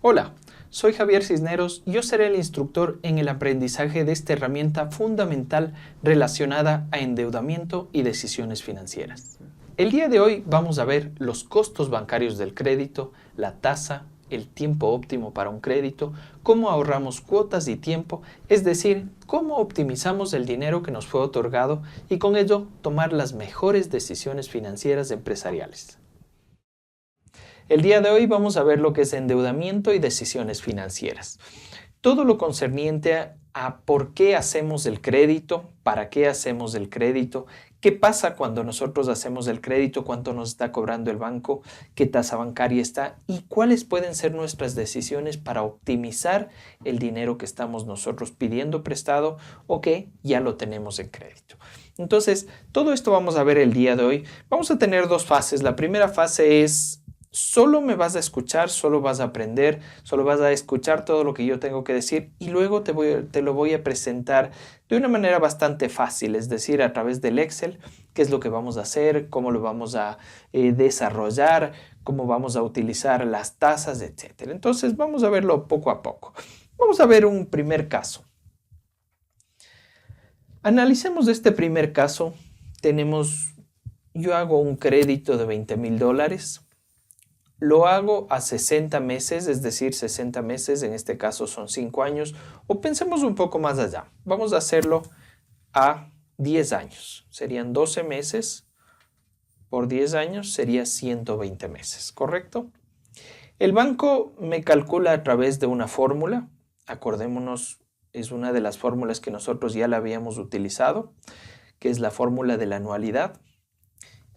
Hola, soy Javier Cisneros y yo seré el instructor en el aprendizaje de esta herramienta fundamental relacionada a endeudamiento y decisiones financieras. El día de hoy vamos a ver los costos bancarios del crédito, la tasa, el tiempo óptimo para un crédito, cómo ahorramos cuotas y tiempo, es decir, cómo optimizamos el dinero que nos fue otorgado y con ello tomar las mejores decisiones financieras empresariales. El día de hoy vamos a ver lo que es endeudamiento y decisiones financieras. Todo lo concerniente a por qué hacemos el crédito, para qué hacemos el crédito, qué pasa cuando nosotros hacemos el crédito, cuánto nos está cobrando el banco, qué tasa bancaria está y cuáles pueden ser nuestras decisiones para optimizar el dinero que estamos nosotros pidiendo prestado o que ya lo tenemos en crédito. Entonces, todo esto vamos a ver el día de hoy. Vamos a tener dos fases. La primera fase es solo me vas a escuchar, solo vas a aprender, solo vas a escuchar todo lo que yo tengo que decir y luego te lo voy a presentar de una manera bastante fácil, es decir, a través del Excel, qué es lo que vamos a hacer, cómo lo vamos a desarrollar, cómo vamos a utilizar las tasas, etc. Entonces vamos a verlo poco a poco. Vamos a ver un primer caso. Analicemos este primer caso. Yo hago un crédito de $20,000. Lo hago a 60 meses, es decir, 60 meses, en este caso son 5 años, o pensemos un poco más allá. Vamos a hacerlo a 10 años. Serían 12 meses por 10 años, sería 120 meses, ¿correcto? El banco me calcula a través de una fórmula. Acordémonos, es una de las fórmulas que nosotros ya la habíamos utilizado, que es la fórmula de la anualidad.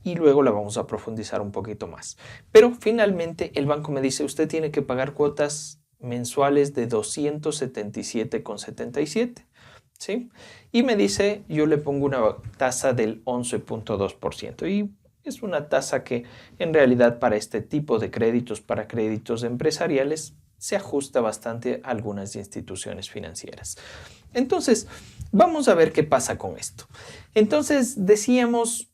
Y luego la vamos a profundizar un poquito más. Pero finalmente el banco me dice, usted tiene que pagar cuotas mensuales de 277,77, ¿sí? Y me dice, yo le pongo una tasa del 11,2%. Y es una tasa que en realidad para este tipo de créditos, para créditos empresariales, se ajusta bastante a algunas instituciones financieras. Entonces, vamos a ver qué pasa con esto. Entonces, decíamos,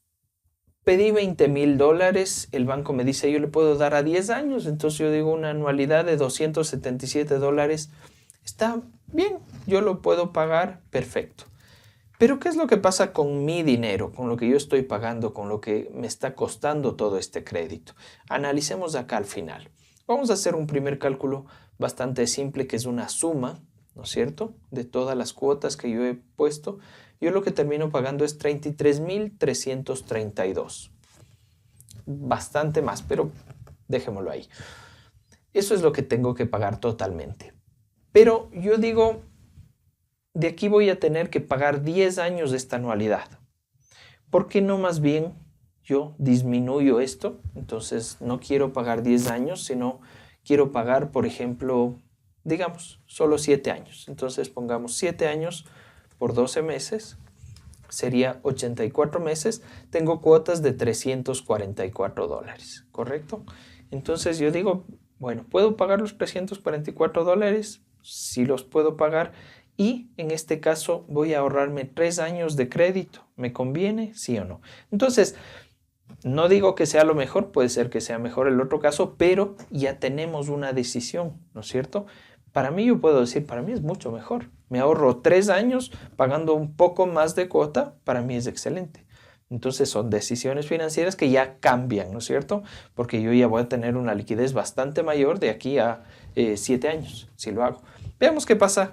pedí $20,000, el banco me dice yo le puedo dar a 10 años, entonces yo digo una anualidad de $277, está bien, yo lo puedo pagar, perfecto. Pero ¿qué es lo que pasa con mi dinero, con lo que yo estoy pagando, con lo que me está costando todo este crédito? Analicemos acá al final. Vamos a hacer un primer cálculo bastante simple que es una suma, ¿no es cierto?, de todas las cuotas que yo he puesto. Yo lo que termino pagando es $33,332. Bastante más, pero dejémoslo ahí. Eso es lo que tengo que pagar totalmente. Pero yo digo, de aquí voy a tener que pagar 10 años de esta anualidad. ¿Por qué no más bien yo disminuyo esto? Entonces no quiero pagar 10 años, sino quiero pagar, por ejemplo, digamos, solo 7 años. Entonces pongamos 7 años por 12 meses, sería 84 meses, tengo cuotas de $344, ¿correcto? Entonces yo digo, bueno, ¿puedo pagar los $344? Sí los puedo pagar y en este caso voy a ahorrarme 3 años de crédito. ¿Me conviene? ¿Sí o no? Entonces, no digo que sea lo mejor, puede ser que sea mejor el otro caso, pero ya tenemos una decisión, ¿no es cierto? Para mí yo puedo decir, para mí es mucho mejor. Me ahorro 3 años pagando un poco más de cuota, para mí es excelente. Entonces son decisiones financieras que ya cambian, ¿no es cierto? Porque yo ya voy a tener una liquidez bastante mayor de aquí a 7 años, si lo hago. Veamos qué pasa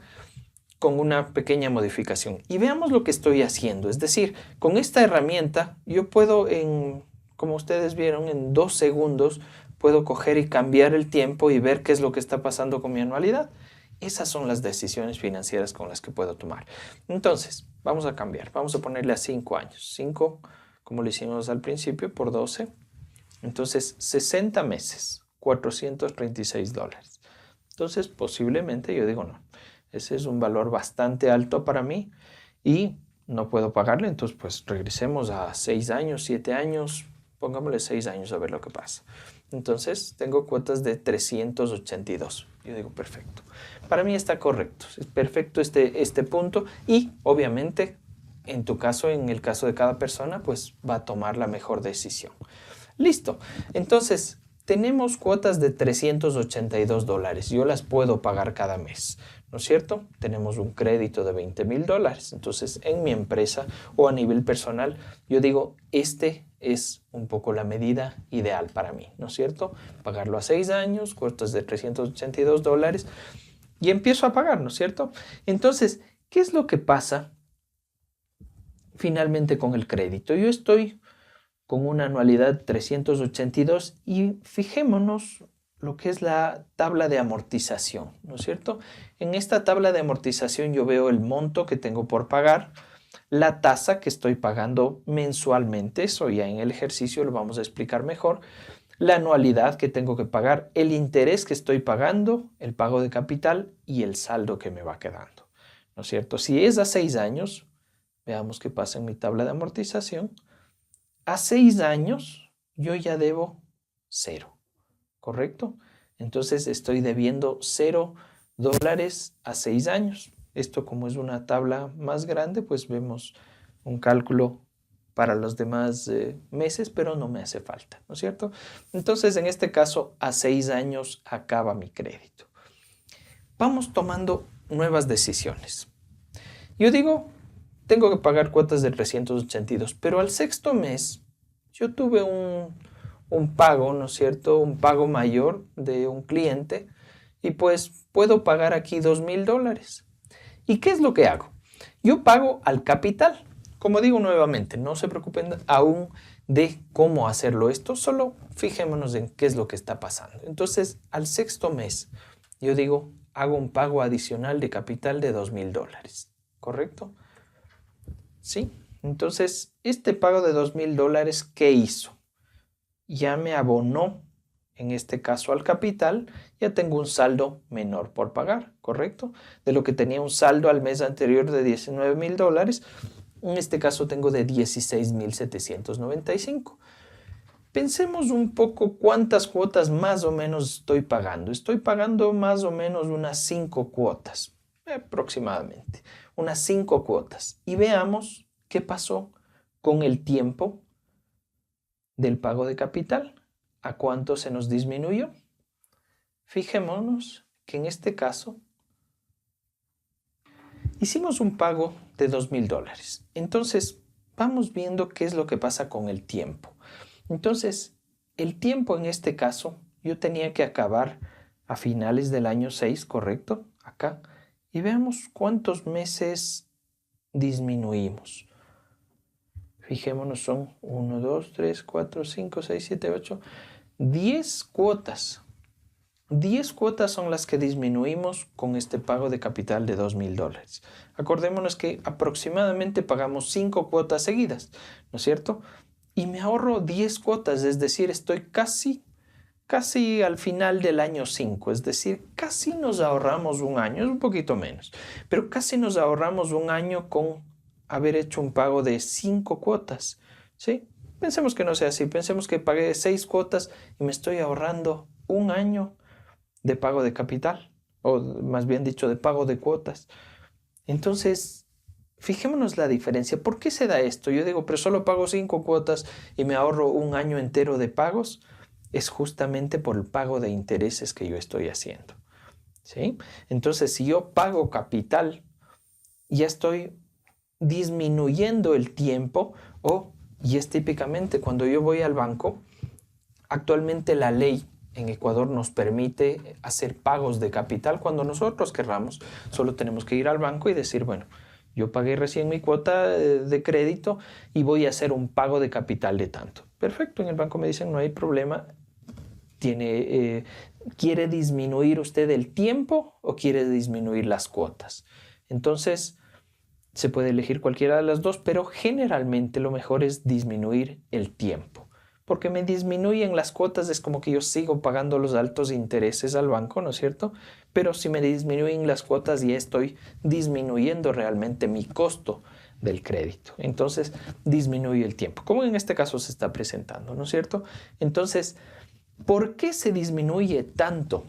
con una pequeña modificación y veamos lo que estoy haciendo. Es decir, con esta herramienta yo puedo, como ustedes vieron, en 2 segundos puedo coger y cambiar el tiempo y ver qué es lo que está pasando con mi anualidad. Esas son las decisiones financieras con las que puedo tomar. Entonces, vamos a cambiar. Vamos a ponerle a 5 años. 5, como lo hicimos al principio, por 12. Entonces, 60 meses, $436. Entonces, posiblemente yo digo no. Ese es un valor bastante alto para mí y no puedo pagarle. Entonces, pues regresemos a 6 años, 7 años. Pongámosle 6 años a ver lo que pasa. Entonces, tengo cuotas de 382. Yo digo, perfecto. Para mí está correcto. Es perfecto este punto y, obviamente, en tu caso, en el caso de cada persona, pues va a tomar la mejor decisión. Listo. Entonces, tenemos cuotas de $382. Yo las puedo pagar cada mes, ¿no es cierto? Tenemos un crédito de $20,000. Entonces, en mi empresa o a nivel personal, yo digo, este es un poco la medida ideal para mí, ¿no es cierto? Pagarlo a 6 años, cuotas de $382 y empiezo a pagar, ¿no es cierto? Entonces, ¿qué es lo que pasa finalmente con el crédito? Yo estoy con una anualidad de 382 y fijémonos lo que es la tabla de amortización, ¿no es cierto? En esta tabla de amortización yo veo el monto que tengo por pagar, la tasa que estoy pagando mensualmente, eso ya en el ejercicio lo vamos a explicar mejor, la anualidad que tengo que pagar, el interés que estoy pagando, el pago de capital y el saldo que me va quedando, ¿no es cierto? Si es a 6 años, veamos qué pasa en mi tabla de amortización. A 6 años yo ya debo 0, ¿correcto? Entonces estoy debiendo $0 a 6 años. Esto, como es una tabla más grande, pues vemos un cálculo para los demás meses, pero no me hace falta, ¿no es cierto? Entonces, en este caso, a 6 años acaba mi crédito. Vamos tomando nuevas decisiones. Yo digo, tengo que pagar cuotas de 382, pero al sexto mes yo tuve un pago, ¿no es cierto? Un pago mayor de un cliente y pues puedo pagar aquí $2,000. ¿Y qué es lo que hago? Yo pago al capital. Como digo nuevamente, no se preocupen aún de cómo hacerlo esto, solo fijémonos en qué es lo que está pasando. Entonces, al sexto mes, yo digo, hago un pago adicional de capital de $2,000, ¿correcto? Sí. Entonces, este pago de $2,000, ¿qué hizo? Ya me abonó, en este caso al capital, ya tengo un saldo menor por pagar, ¿correcto? De lo que tenía un saldo al mes anterior de $19,000, en este caso tengo de 16,795. Pensemos un poco cuántas cuotas más o menos estoy pagando. Estoy pagando más o menos unas 5 cuotas, aproximadamente, unas 5 cuotas. Y veamos qué pasó con el tiempo del pago de capital. ¿A cuánto se nos disminuyó? Fijémonos que en este caso hicimos un pago de $2,000. Entonces, vamos viendo qué es lo que pasa con el tiempo. Entonces, el tiempo en este caso, yo tenía que acabar a finales del año 6, ¿correcto? Acá. Y veamos cuántos meses disminuimos. Fijémonos, son 1, 2, 3, 4, 5, 6, 7, 8, 10 cuotas. 10 cuotas son las que disminuimos con este pago de capital de $2,000. Acordémonos que aproximadamente pagamos 5 cuotas seguidas, ¿no es cierto? Y me ahorro 10 cuotas, es decir, estoy casi al final del año 5, es decir, casi nos ahorramos un año, es un poquito menos, pero casi nos ahorramos un año con haber hecho un pago de 5 cuotas, ¿sí? Pensemos que no sea así, pensemos que pagué 6 cuotas y me estoy ahorrando un año de pago de capital, o más bien dicho, de pago de cuotas. Entonces, fijémonos la diferencia. ¿Por qué se da esto? Yo digo, pero solo pago 5 cuotas y me ahorro un año entero de pagos. Es justamente por el pago de intereses que yo estoy haciendo, ¿sí? Entonces, si yo pago capital, ya estoy disminuyendo el tiempo, y es típicamente cuando yo voy al banco, actualmente la ley en Ecuador nos permite hacer pagos de capital cuando nosotros querramos. Solo tenemos que ir al banco y decir, bueno, yo pagué recién mi cuota de crédito y voy a hacer un pago de capital de tanto. Perfecto, en el banco me dicen, no hay problema. ¿Quiere disminuir usted el tiempo o quiere disminuir las cuotas? Entonces, se puede elegir cualquiera de las dos, pero generalmente lo mejor es disminuir el tiempo. Porque me disminuyen las cuotas, es como que yo sigo pagando los altos intereses al banco, ¿no es cierto? Pero si me disminuyen las cuotas, ya estoy disminuyendo realmente mi costo del crédito. Entonces, disminuye el tiempo, como en este caso se está presentando, ¿no es cierto? Entonces, ¿por qué se disminuye tanto,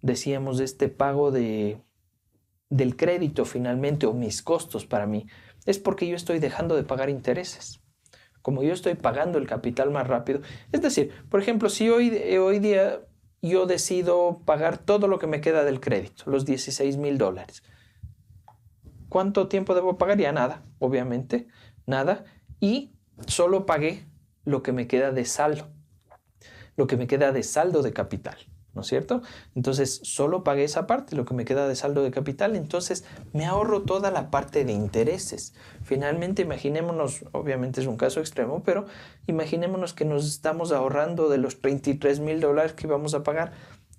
decíamos, este pago del crédito finalmente, o mis costos para mí? Es porque yo estoy dejando de pagar intereses. como yo estoy pagando el capital más rápido, es decir, por ejemplo, si hoy día yo decido pagar todo lo que me queda del crédito, los $16,000, ¿cuánto tiempo debo pagar? Ya nada, obviamente, nada. Y solo pagué lo que me queda de saldo, lo que me queda de saldo de capital, ¿no es cierto? Entonces, solo pagué esa parte, lo que me queda de saldo de capital. Entonces, me ahorro toda la parte de intereses. Finalmente, imaginémonos, obviamente es un caso extremo, pero imaginémonos que nos estamos ahorrando de los $33,000 que íbamos a pagar.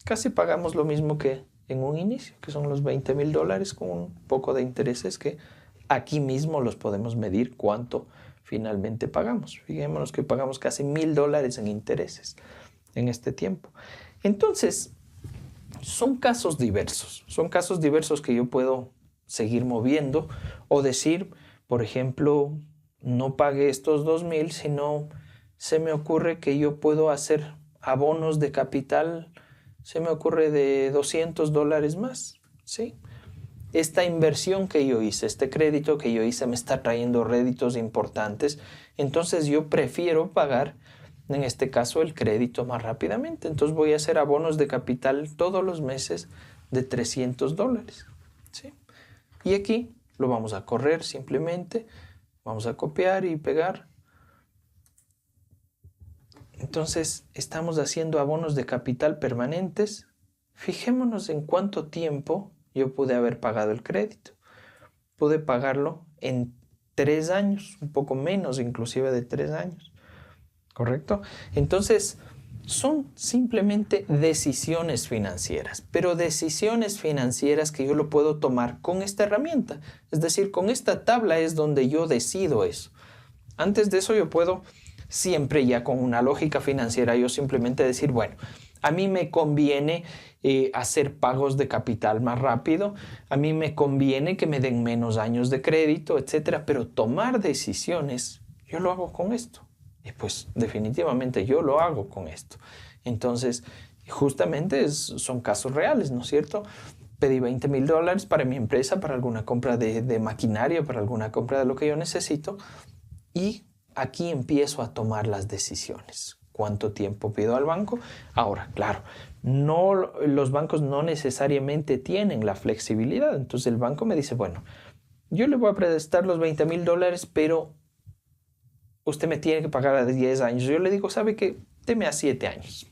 Casi pagamos lo mismo que en un inicio, que son los $20,000 con un poco de intereses que aquí mismo los podemos medir cuánto finalmente pagamos. Fijémonos que pagamos casi $1,000 en intereses en este tiempo. Entonces, son casos diversos que yo puedo seguir moviendo o decir, por ejemplo, no pague estos 2,000, sino se me ocurre que yo puedo hacer abonos de capital, se me ocurre de $200 más, ¿sí? Esta inversión que yo hice, este crédito que yo hice me está trayendo réditos importantes, entonces yo prefiero pagar, en este caso, el crédito más rápidamente. Entonces voy a hacer abonos de capital todos los meses de $300, ¿sí? Y aquí lo vamos a correr simplemente, vamos a copiar y pegar. Entonces estamos haciendo abonos de capital permanentes. Fijémonos en cuánto tiempo yo pude haber pagado el crédito. Pude pagarlo en 3 años, un poco menos inclusive de 3 años. ¿Correcto? Entonces, son simplemente decisiones financieras, pero decisiones financieras que yo lo puedo tomar con esta herramienta. Es decir, con esta tabla es donde yo decido eso. Antes de eso yo puedo siempre ya con una lógica financiera yo simplemente decir, bueno, a mí me conviene hacer pagos de capital más rápido, a mí me conviene que me den menos años de crédito, etcétera, pero tomar decisiones yo lo hago con esto. Y pues definitivamente yo lo hago con esto. Entonces, justamente son casos reales, ¿no es cierto? Pedí $20,000 para mi empresa, para alguna compra de maquinaria, para alguna compra de lo que yo necesito. Y aquí empiezo a tomar las decisiones. ¿Cuánto tiempo pido al banco? Ahora, claro, los bancos no necesariamente tienen la flexibilidad. Entonces el banco me dice, bueno, yo le voy a prestar los $20,000, pero usted me tiene que pagar a 10 años. Yo le digo, ¿sabe qué? Deme a 7 años.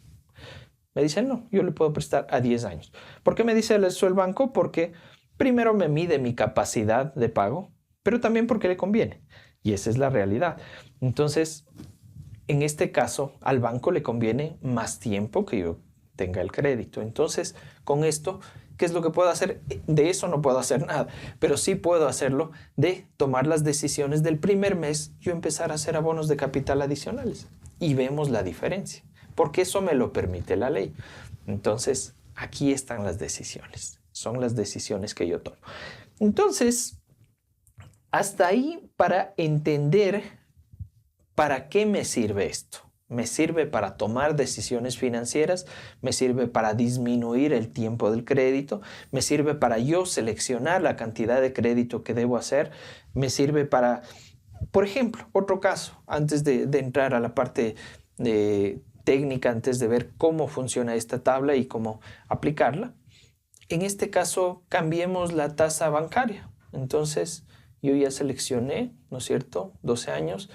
Me dice, no, yo le puedo prestar a 10 años. ¿Por qué me dice eso el banco? Porque primero me mide mi capacidad de pago, pero también porque le conviene. Y esa es la realidad. Entonces, en este caso, al banco le conviene más tiempo que yo tenga el crédito. Entonces, con esto, ¿qué es lo que puedo hacer? De eso no puedo hacer nada, pero sí puedo hacerlo de tomar las decisiones del primer mes, yo empezar a hacer abonos de capital adicionales. Y vemos la diferencia, porque eso me lo permite la ley. Entonces, aquí están las decisiones. Son las decisiones que yo tomo. Entonces, hasta ahí para entender para qué me sirve esto. Me sirve para tomar decisiones financieras, me sirve para disminuir el tiempo del crédito, me sirve para yo seleccionar la cantidad de crédito que debo hacer, me sirve para, por ejemplo, otro caso, antes de entrar a la parte técnica, antes de ver cómo funciona esta tabla y cómo aplicarla. En este caso, cambiemos la tasa bancaria. Entonces, yo ya seleccioné, ¿no es cierto?, 12 años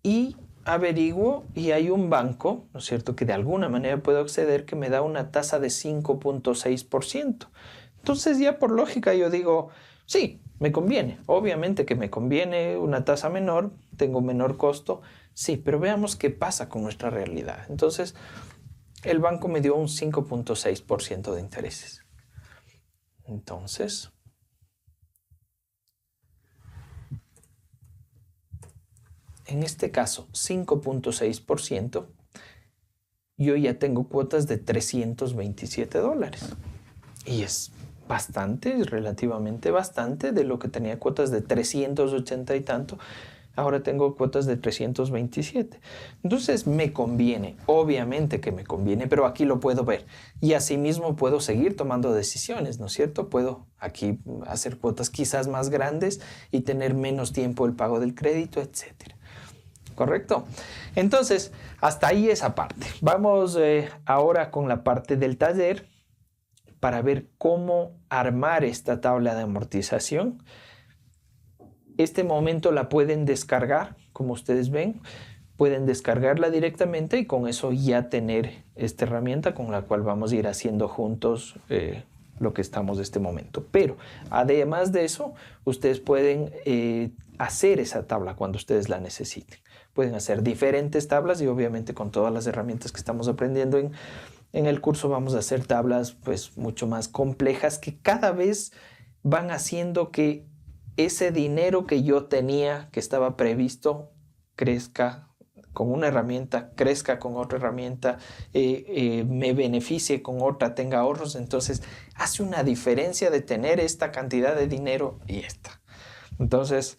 y averiguo y hay un banco, ¿no es cierto?, que de alguna manera puedo acceder que me da una tasa de 5.6%. Entonces ya por lógica yo digo, sí, me conviene. Obviamente que me conviene una tasa menor, tengo menor costo, sí, pero veamos qué pasa con nuestra realidad. Entonces el banco me dio un 5.6% de intereses. Entonces, en este caso, 5.6%, yo ya tengo cuotas de $327. Y es bastante, es relativamente bastante de lo que tenía cuotas de 380 y tanto. Ahora tengo cuotas de 327. Entonces me conviene, obviamente que me conviene, pero aquí lo puedo ver. Y asimismo puedo seguir tomando decisiones, ¿no es cierto? Puedo aquí hacer cuotas quizás más grandes y tener menos tiempo el pago del crédito, etc. ¿correcto? Entonces, hasta ahí esa parte. Vamos ahora con la parte del taller para ver cómo armar esta tabla de amortización. Este momento la pueden descargar, como ustedes ven. Pueden descargarla directamente y con eso ya tener esta herramienta con la cual vamos a ir haciendo juntos lo que estamos de este momento. Pero además de eso, ustedes pueden hacer esa tabla cuando ustedes la necesiten. Pueden hacer diferentes tablas y obviamente con todas las herramientas que estamos aprendiendo en el curso vamos a hacer tablas pues mucho más complejas que cada vez van haciendo que ese dinero que yo tenía, que estaba previsto, crezca con una herramienta, crezca con otra herramienta, me beneficie con otra, tenga ahorros. Entonces hace una diferencia de tener esta cantidad de dinero y esta. Entonces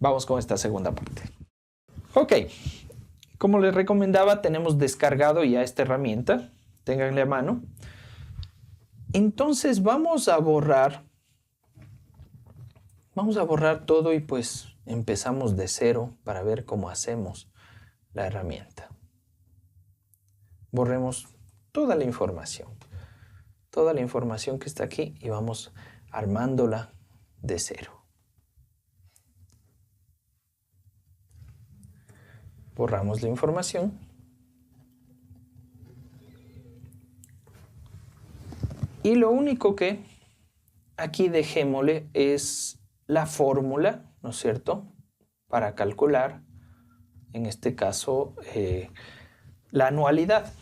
vamos con esta segunda parte. Ok, como les recomendaba, tenemos descargado ya esta herramienta. Ténganle a mano. Entonces vamos a borrar todo y pues empezamos de cero para ver cómo hacemos la herramienta. Borremos toda la información que está aquí y vamos armándola de cero. Borramos la información. Y lo único que aquí dejémosle es la fórmula, ¿no es cierto?, para calcular, en este caso, la anualidad.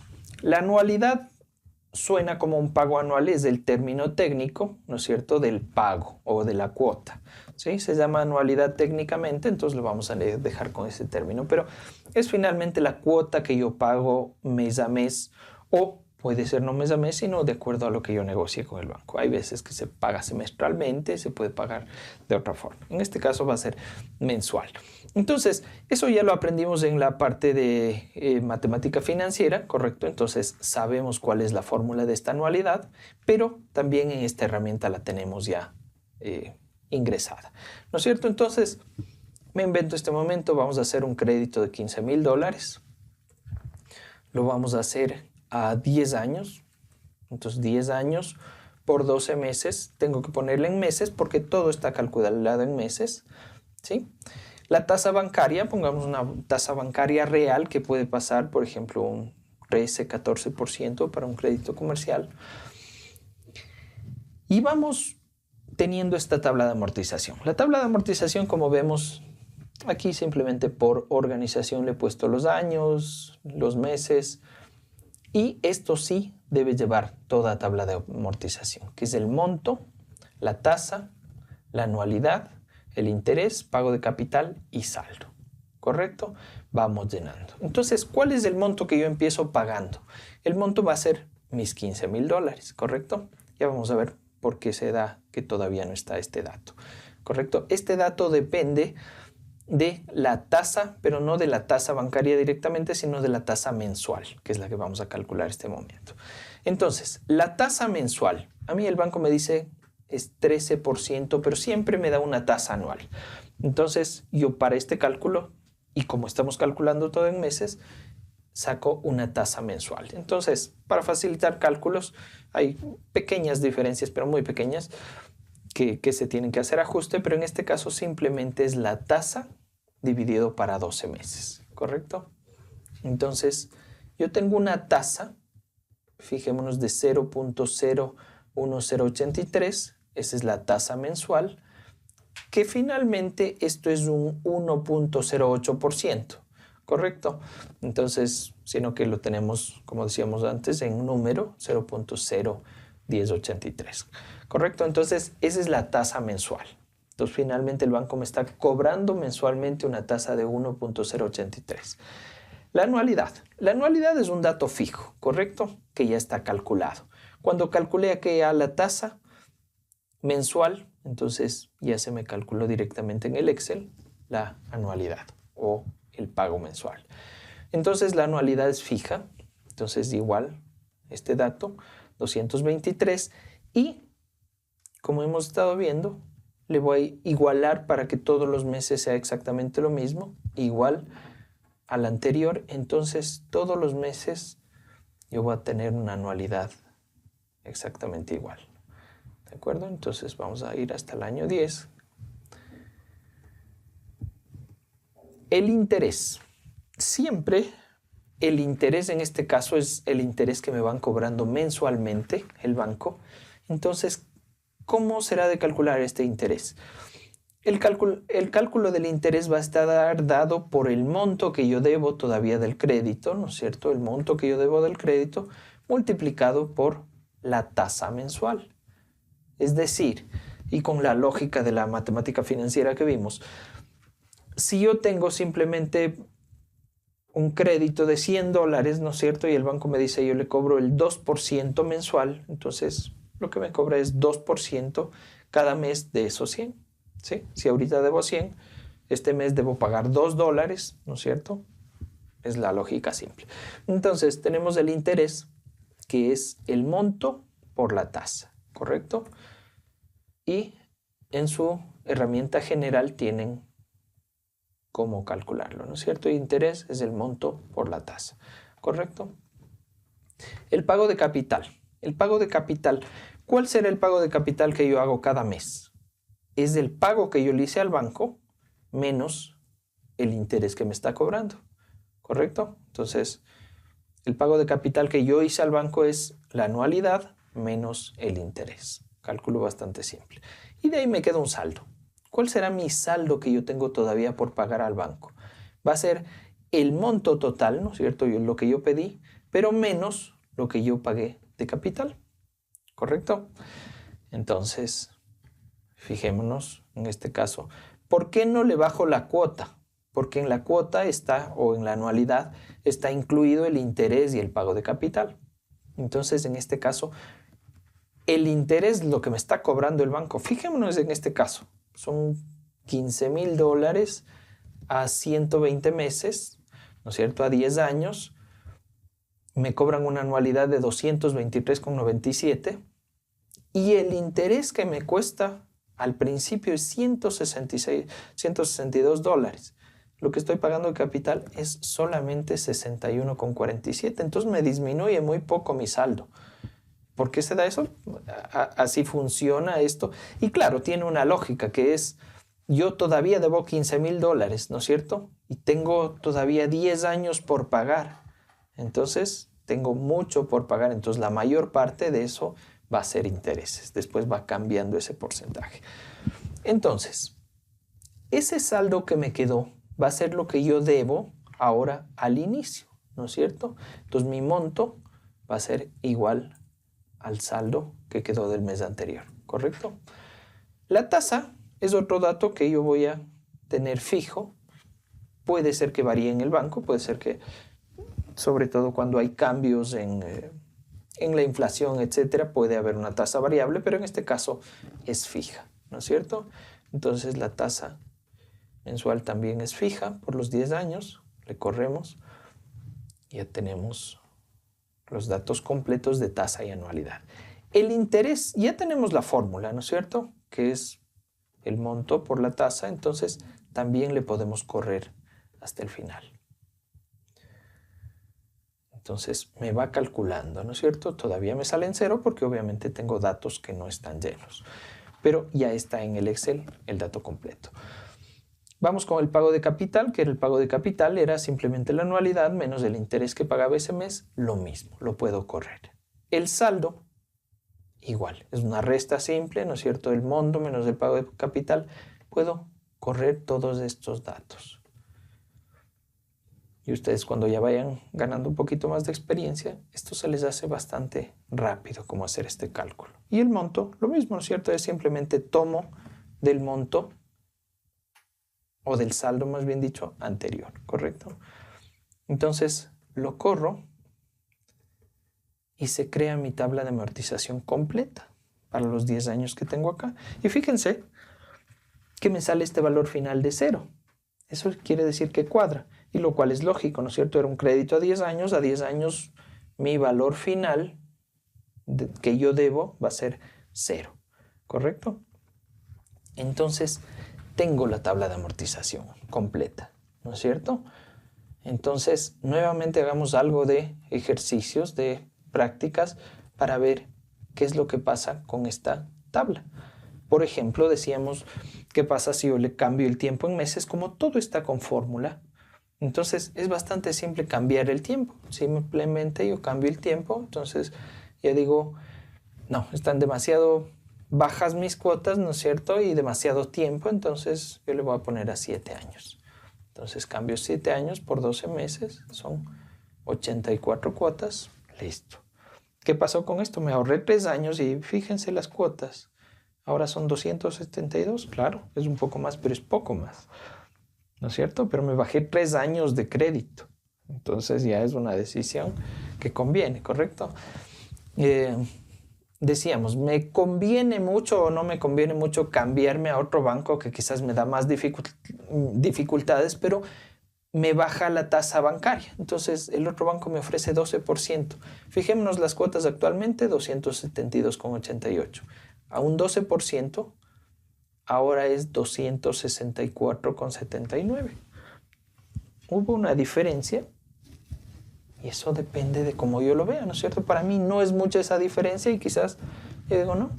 La anualidad suena como un pago anual, es el término técnico, ¿no es cierto?, del pago o de la cuota. ¿Sí? Se llama anualidad técnicamente, entonces lo vamos a dejar con ese término, pero es finalmente la cuota que yo pago mes a mes, o puede ser no mes a mes, sino de acuerdo a lo que yo negocie con el banco. Hay veces que se paga semestralmente, se puede pagar de otra forma. En este caso va a ser mensual. Entonces, eso ya lo aprendimos en la parte de matemática financiera, ¿correcto? Entonces, sabemos cuál es la fórmula de esta anualidad, pero también en esta herramienta la tenemos ya ingresada, ¿no es cierto? Entonces, me invento este momento, vamos a hacer un crédito de $15,000. Lo vamos a hacer a 10 años. Entonces 10 años por 12 meses. Tengo que ponerle en meses porque todo está calculado en meses, ¿sí? La tasa bancaria, pongamos una tasa bancaria real que puede pasar, por ejemplo, un 13-14% para un crédito comercial. Y vamos teniendo esta tabla de amortización. La tabla de amortización, como vemos aquí, simplemente por organización le he puesto los años, los meses. Y esto sí debe llevar toda tabla de amortización, que es el monto, la tasa, la anualidad, el interés, pago de capital y saldo. ¿Correcto? Vamos llenando. Entonces, ¿cuál es el monto que yo empiezo pagando? El monto va a ser mis $15,000, ¿correcto? Ya vamos a ver por qué se da que todavía no está este dato. ¿Correcto? Este dato depende de la tasa, pero no de la tasa bancaria directamente, sino de la tasa mensual, que es la que vamos a calcular este momento. Entonces, la tasa mensual, a mí el banco me dice es 13%, pero siempre me da una tasa anual. Entonces, yo para este cálculo, y como estamos calculando todo en meses, saco una tasa mensual. Entonces, para facilitar cálculos, hay pequeñas diferencias, pero muy pequeñas, que se tienen que hacer ajuste, pero en este caso simplemente es la tasa dividido para 12 meses, ¿correcto? Entonces, yo tengo una tasa, fijémonos, de 0.01083, esa es la tasa mensual, que finalmente esto es un 1.08%, ¿correcto? Entonces, sino que lo tenemos, como decíamos antes, en número 0.01083. ¿Correcto? Entonces, esa es la tasa mensual. Entonces, finalmente el banco me está cobrando mensualmente una tasa de 1.083. La anualidad. La anualidad es un dato fijo, ¿correcto? Que ya está calculado. Cuando calculé aquí a la tasa mensual, entonces ya se me calculó directamente en el Excel la anualidad o el pago mensual. Entonces, la anualidad es fija. Entonces, igual este dato, 223, y como hemos estado viendo, le voy a igualar para que todos los meses sea exactamente lo mismo, igual al anterior, entonces todos los meses yo voy a tener una anualidad exactamente igual. ¿De acuerdo? Entonces vamos a ir hasta el año 10. El interés. Siempre el interés en este caso es el interés que me van cobrando mensualmente el banco. Entonces, ¿cómo será de calcular este interés? El cálculo del interés va a estar dado por el monto que yo debo todavía del crédito, ¿no es cierto? El monto que yo debo del crédito multiplicado por la tasa mensual. Es decir, y con la lógica de la matemática financiera que vimos, si yo tengo simplemente un crédito de $100, ¿no es cierto? Y el banco me dice, yo le cobro el 2% mensual, entonces lo que me cobra es 2% cada mes de esos 100, ¿sí? Si ahorita debo 100, este mes debo pagar $2, ¿no es cierto? Es la lógica simple. Entonces tenemos el interés, que es el monto por la tasa, ¿correcto? Y en su herramienta general tienen cómo calcularlo, ¿no es cierto? Y interés es el monto por la tasa, ¿correcto? El pago de capital. El pago de capital. ¿Cuál será el pago de capital que yo hago cada mes? Es el pago que yo le hice al banco menos el interés que me está cobrando, ¿correcto? Entonces, el pago de capital que yo hice al banco es la anualidad menos el interés. Cálculo bastante simple. Y de ahí me queda un saldo. ¿Cuál será mi saldo que yo tengo todavía por pagar al banco? Va a ser el monto total, ¿no es cierto? Lo que yo pedí, pero menos lo que yo pagué de capital, ¿correcto? Entonces, fijémonos en este caso. ¿Por qué no le bajo la cuota? Porque en la cuota está, o en la anualidad, está incluido el interés y el pago de capital. Entonces, en este caso, el interés, lo que me está cobrando el banco, fijémonos en este caso, son $15,000 a 120 meses, ¿no es cierto? A 10 años, me cobran una anualidad de 223,97 y el interés que me cuesta al principio es $162. Lo que estoy pagando de capital es solamente 61,47. Entonces me disminuye muy poco mi saldo. ¿Por qué se da eso? Así funciona esto. Y claro, tiene una lógica que es, yo todavía debo $15,000, ¿no es cierto? Y tengo todavía 10 años por pagar. Entonces, tengo mucho por pagar. Entonces, la mayor parte de eso va a ser intereses. Después va cambiando ese porcentaje. Entonces, ese saldo que me quedó va a ser lo que yo debo ahora al inicio, ¿no es cierto? Entonces, mi monto va a ser igual al saldo que quedó del mes anterior, ¿correcto? La tasa es otro dato que yo voy a tener fijo. Puede ser que varíe en el banco, puede ser que, sobre todo cuando hay cambios en la inflación, etcétera, puede haber una tasa variable, pero en este caso es fija, ¿no es cierto? Entonces la tasa mensual también es fija por los 10 años, le corremos, ya tenemos los datos completos de tasa y anualidad. El interés, ya tenemos la fórmula, ¿no es cierto? Que es el monto por la tasa, entonces también le podemos correr hasta el final. Entonces me va calculando, ¿no es cierto? Todavía me sale en cero porque obviamente tengo datos que no están llenos, pero ya está en el Excel el dato completo. Vamos con el pago de capital, que el pago de capital era simplemente la anualidad menos el interés que pagaba ese mes, lo mismo, lo puedo correr. El saldo, igual, es una resta simple, ¿no es cierto? El monto menos el pago de capital, puedo correr todos estos datos. Y ustedes cuando ya vayan ganando un poquito más de experiencia, esto se les hace bastante rápido cómo hacer este cálculo. Y el monto, lo mismo, ¿no es cierto? Es simplemente tomo del monto o del saldo, más bien dicho, anterior, ¿correcto? Entonces lo corro y se crea mi tabla de amortización completa para los 10 años que tengo acá. Y fíjense que me sale este valor final de 0. Eso quiere decir que cuadra, y lo cual es lógico, ¿no es cierto? Era un crédito a 10 años mi valor final que yo debo va a ser 0, ¿correcto? Entonces tengo la tabla de amortización completa, ¿no es cierto? Entonces, nuevamente hagamos algo de ejercicios, de prácticas para ver qué es lo que pasa con esta tabla. Por ejemplo, decíamos, ¿qué pasa si yo le cambio el tiempo en meses? Como todo está con fórmula, entonces es bastante simple cambiar el tiempo. Simplemente yo cambio el tiempo, entonces ya digo, no, están demasiado bajas mis cuotas, ¿no es cierto? Y demasiado tiempo, entonces yo le voy a poner a 7 años. Entonces cambio 7 años por 12 meses, son 84 cuotas, listo. ¿Qué pasó con esto? Me ahorré 3 años y fíjense las cuotas. Ahora son 272, claro, es un poco más, pero es poco más, ¿no es cierto? Pero me bajé 3 años de crédito. Entonces ya es una decisión que conviene, ¿correcto? Decíamos, ¿me conviene mucho o no me conviene mucho cambiarme a otro banco que quizás me da más dificultades, pero me baja la tasa bancaria? Entonces el otro banco me ofrece 12%. Fijémonos las cuotas actualmente, 272,88. A un 12%, ahora es 264,79. Hubo una diferencia y eso depende de cómo yo lo vea, ¿no es cierto? Para mí no es mucha esa diferencia y quizás yo digo, no,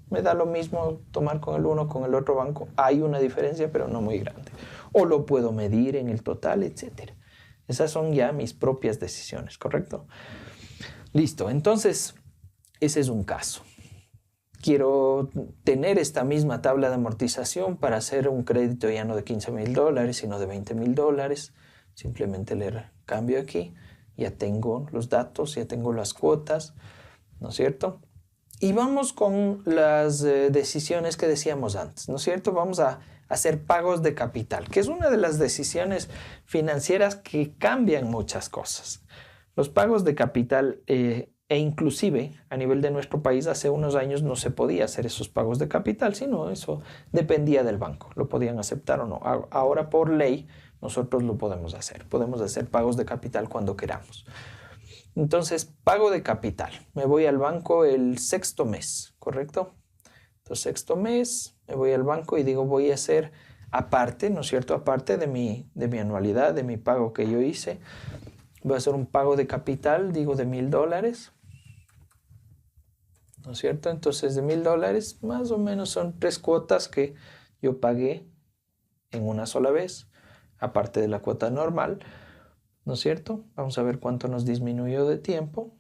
me da lo mismo tomar con el uno o con el otro banco. Hay una diferencia, pero no muy grande. O lo puedo medir en el total, etc. Esas son ya mis propias decisiones, ¿correcto? Listo, entonces ese es un caso. Quiero tener esta misma tabla de amortización para hacer un crédito ya no de $15,000, sino de $20,000. Simplemente le cambio aquí. Ya tengo los datos, ya tengo las cuotas, ¿no es cierto? Y vamos con las decisiones que decíamos antes, ¿no es cierto? Vamos a hacer pagos de capital, que es una de las decisiones financieras que cambian muchas cosas. Los pagos de capital e inclusive a nivel de nuestro país hace unos años no se podía hacer esos pagos de capital, sino eso dependía del banco, lo podían aceptar o no. Ahora por ley nosotros lo podemos hacer pagos de capital cuando queramos. Entonces, pago de capital, me voy al banco el sexto mes, ¿correcto? Entonces, sexto mes, me voy al banco y digo, voy a hacer aparte, ¿no es cierto? Aparte de mi anualidad, de mi pago que yo hice, voy a hacer un pago de capital, digo, de $1,000. ¿No es cierto? Entonces de $1,000 más o menos son 3 cuotas que yo pagué en una sola vez, aparte de la cuota normal, ¿no es cierto? Vamos a ver cuánto nos disminuyó de tiempo.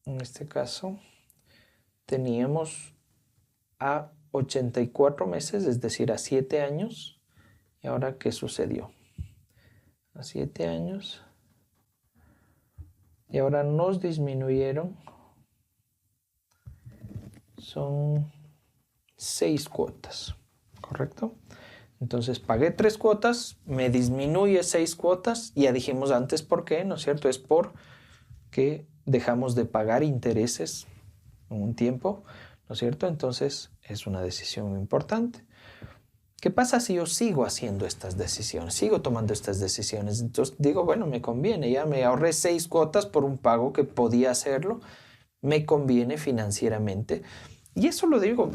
En este caso teníamos a 84 meses, es decir, a 7 años. ¿Y ahora qué sucedió? A 7 años. Y ahora nos disminuyeron. Son 6 cuotas, ¿correcto? Entonces pagué 3 cuotas, me disminuye 6 cuotas. Ya dijimos antes por qué, ¿no es cierto? Es porque dejamos de pagar intereses en un tiempo, ¿no es cierto? Entonces es una decisión muy importante. ¿Qué pasa si yo sigo haciendo estas decisiones? Sigo tomando estas decisiones. Entonces digo, bueno, me conviene, ya me ahorré 6 cuotas por un pago que podía hacerlo, me conviene financieramente. Y eso lo digo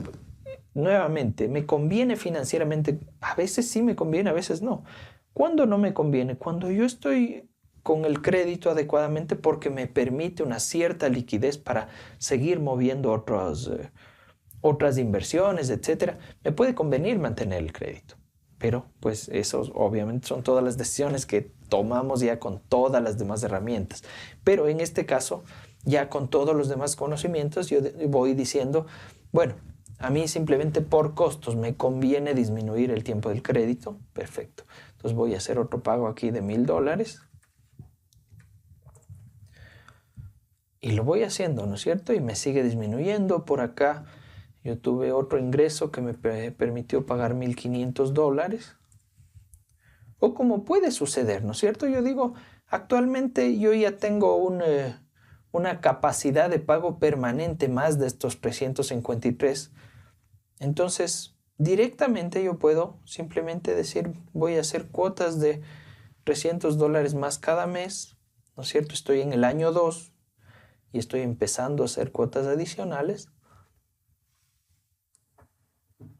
nuevamente, me conviene financieramente. A veces sí me conviene, a veces no. ¿Cuándo no me conviene? Cuando yo estoy con el crédito adecuadamente porque me permite una cierta liquidez para seguir moviendo otras inversiones, etcétera, me puede convenir mantener el crédito. Pero pues eso obviamente son todas las decisiones que tomamos ya con todas las demás herramientas. Pero en este caso, ya con todos los demás conocimientos, yo voy diciendo, bueno, a mí simplemente por costos me conviene disminuir el tiempo del crédito. Perfecto. Entonces voy a hacer otro pago aquí de $1,000. Y lo voy haciendo, ¿no es cierto? Y me sigue disminuyendo por acá. Yo tuve otro ingreso que me permitió pagar $1,500. O como puede suceder, ¿no es cierto? Yo digo, actualmente yo ya tengo una capacidad de pago permanente más de estos 353. Entonces, directamente yo puedo simplemente decir, voy a hacer cuotas de $300 más cada mes, ¿no es cierto? Estoy en el año 2 y estoy empezando a hacer cuotas adicionales.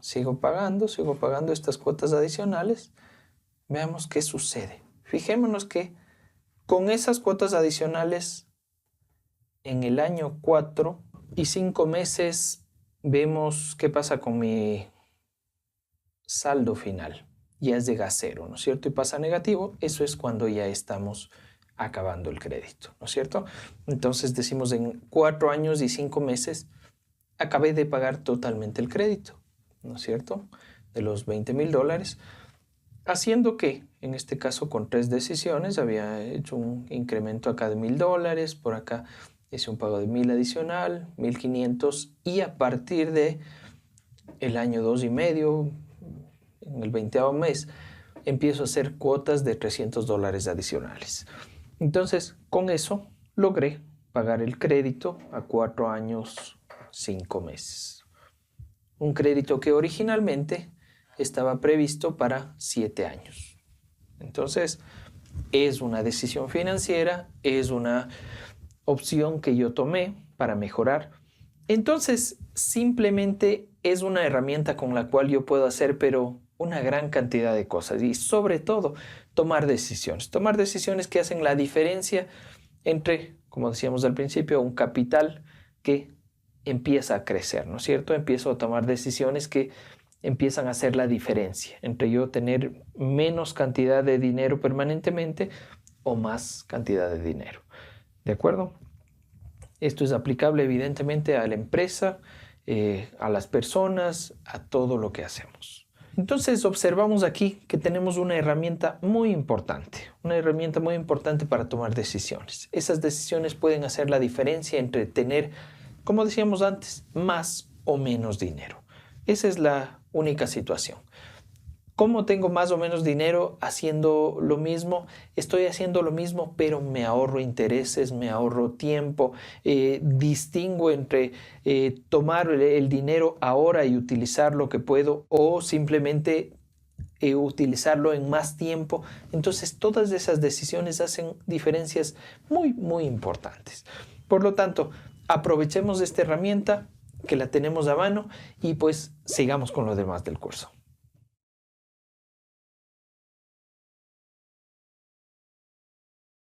sigo pagando estas cuotas adicionales. Veamos qué sucede. Fijémonos que con esas cuotas adicionales en el año 4 y 5 meses vemos qué pasa con mi saldo final. Ya llega a cero, ¿no es cierto? Y pasa a negativo. Eso es cuando ya estamos acabando el crédito, ¿no es cierto? Entonces decimos en 4 años y 5 meses acabé de pagar totalmente el crédito, ¿no es cierto? De los $20,000, haciendo que, en este caso con 3 decisiones, había hecho un incremento acá de $1,000, por acá hice un pago de 1,000 adicional, 1,500, y a partir de el año 2 y medio, en el 20º mes, empiezo a hacer cuotas de $300 adicionales. Entonces, con eso logré pagar el crédito a 4 años, 5 meses. Un crédito que originalmente estaba previsto para 7 años. Entonces, es una decisión financiera, es una opción que yo tomé para mejorar. Entonces, simplemente es una herramienta con la cual yo puedo hacer, pero una gran cantidad de cosas, y sobre todo tomar decisiones que hacen la diferencia entre, como decíamos al principio, un capital que empieza a crecer, ¿no es cierto? Empiezo a tomar decisiones que empiezan a hacer la diferencia entre yo tener menos cantidad de dinero permanentemente o más cantidad de dinero. ¿De acuerdo? Esto es aplicable evidentemente a la empresa, a las personas, a todo lo que hacemos. Entonces observamos aquí que tenemos una herramienta muy importante para tomar decisiones. Esas decisiones pueden hacer la diferencia entre tener, como decíamos antes, más o menos dinero. Esa es la única situación. ¿Cómo tengo más o menos dinero haciendo lo mismo? Estoy haciendo lo mismo, pero me ahorro intereses, me ahorro tiempo, distingo entre tomar el dinero ahora y utilizar lo que puedo, o simplemente utilizarlo en más tiempo. Entonces, todas esas decisiones hacen diferencias muy, muy importantes. Por lo tanto, aprovechemos esta herramienta que la tenemos a mano y pues sigamos con lo demás del curso.